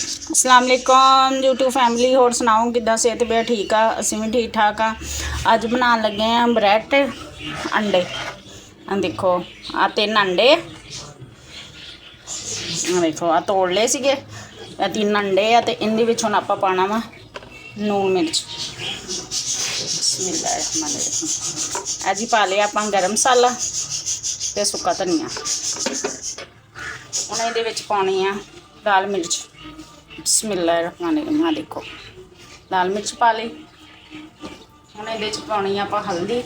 अस्सलाम वालेकुम YouTube family. होर सुनाओ किद्दां सेहत बेआ ठीक आ? असीं भी ठीक ठाक आ। अज बनान लगे हैं ब्रैड अंडे। देखो आ 3 अंडे देखो आ तोड़ ले सीगे। 3 अंडे आ ते इहदे विच हुण आपां पाना वा लूण मिर्च। बिस्मिल्लाहिर्रहमानिर्रहीम। जी पा लिया आपां गरम मसाला ते सुक्का धनिया। हुण इहदे विच पाउणी आ लाल मिर्च। बिस्मिल्लाहिर्रहमानिर्रहीम। देखो लाल मिर्च पा ली। हुण इहदे च पाउणी आपां हल्दी।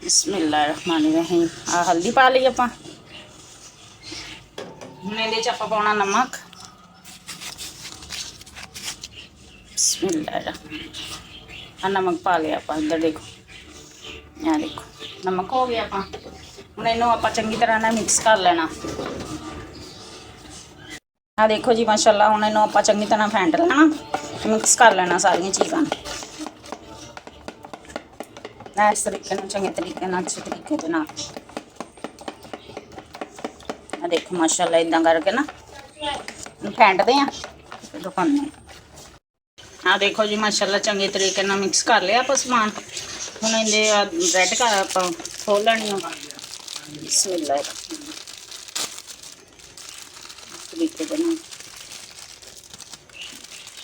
बिस्मिल्लाहिर्रहमानिर्रहीम। आ हल्दी पा ली आपां। हुण इहदे च आपां पाउणा नमक। बिस्मिल्लाहिर्रहमानिर्रहीम। नमक पा लिया आपां। इधर देखो यहाँ देखो नमक हो गया आपां। हुण इहनूं आपां चंगी तरह नाल मिक्स कर लेना। आ देखो जी माशाअल्लाह हुण इहनूं आपां चंगी तरह फेंट लेना, मिक्स कर लेना सारियां चीज़ां। इस तरीके नाल चंगे तरीके नाल अच्छे तरीके दे नाल देखो माशाअल्लाह इदां करके ना फेंटदे हैं दुकाने। हाँ देखो जी माशाअल्लाह चंगे तरीके नाल मिक्स कर लिया आपां समान। हुण इहदे ब्रैड का आपां खोल लैनी। बिस्मिल्लाह तरीके दे नाल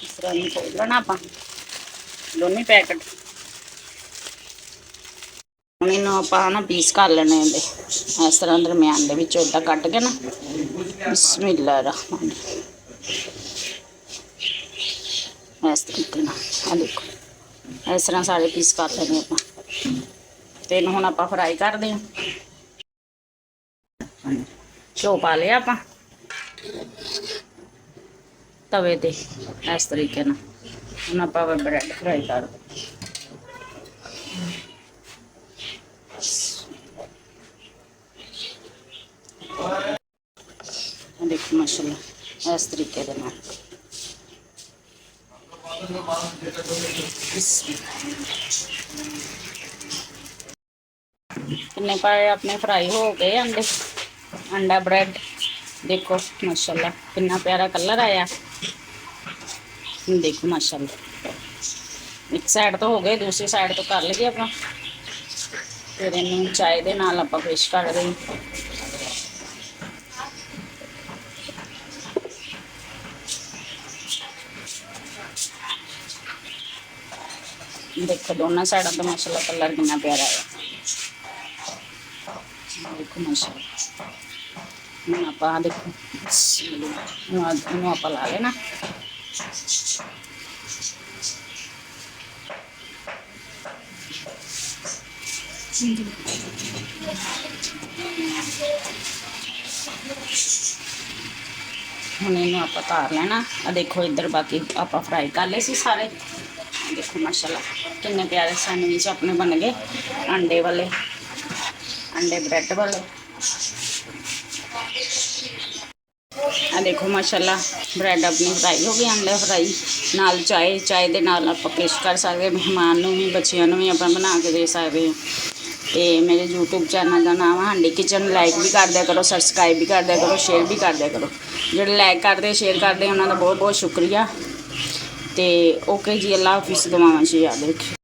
इस तरह खोल लेना आपां दोनों पैकेट। हुण इन्हूं आपां ना पीस कर लेने इहदे इस तरह दरम्यान दे विचों इदां कट के ना। बिस्मिल्लाहिर्रहमानिर्रहीम। इस तरीके नाल आ देखो इस तरह सारे पीस कर लेने आपां ते इहनूं हुण आपां फ्राई करदे हां। घ्यो पा लिया आपां तवे ते इस तरीके नाल। हुण आपां ब्रैड फ्राई कर देखो माशाअल्लाह इस तरीके दे नाल। किन्ने पाए अपने फ्राई हो गए अंडे। अंडा ब्रैड देखो माशाअल्लाह कितना प्यारा कलर आया। देखो माशाअल्लाह एक साइड तो हो गए, दूसरी साइड तो कर लिए अपना। फिर इन्हूं चाय दे नाल आपां पेश कर दें। देखो दोनों साइडों तो माशाल्लाह कलर कितना प्यारा है। देखो माशाल्लाह हुण आपां देखो इन्हूं आपां ला लेना। हुण इन्हूं आपां तार लेना। देखो इधर बाकी आपां फ्राई कर ले सी सारे। देखो माशाल्लाह कितने प्यारे सैंडविच अपने बन गए अंडे वाले, अंडे ब्रेड वाले। आ देखो माशाल्लाह ब्रेड अपनी फ्राई हो गई, अंडे फ्राई नाल चाय दे नाल आप पेश कर सकते। मेहमान भी बच्चों भी आप बना के दे सकते हैं। तो मेरे यूट्यूब चैनल का नाम है हांडी किचन। लाइक भी कर दिया करो, सबसक्राइब भी कर दिया करो, शेयर भी कर दिया करो। जो लाइक करते शेयर करते उन्होंने बहुत बहुत शुक्रिया। तो ओके जी, अल्लाह हाफिज़। दुआवां च याद रखियो।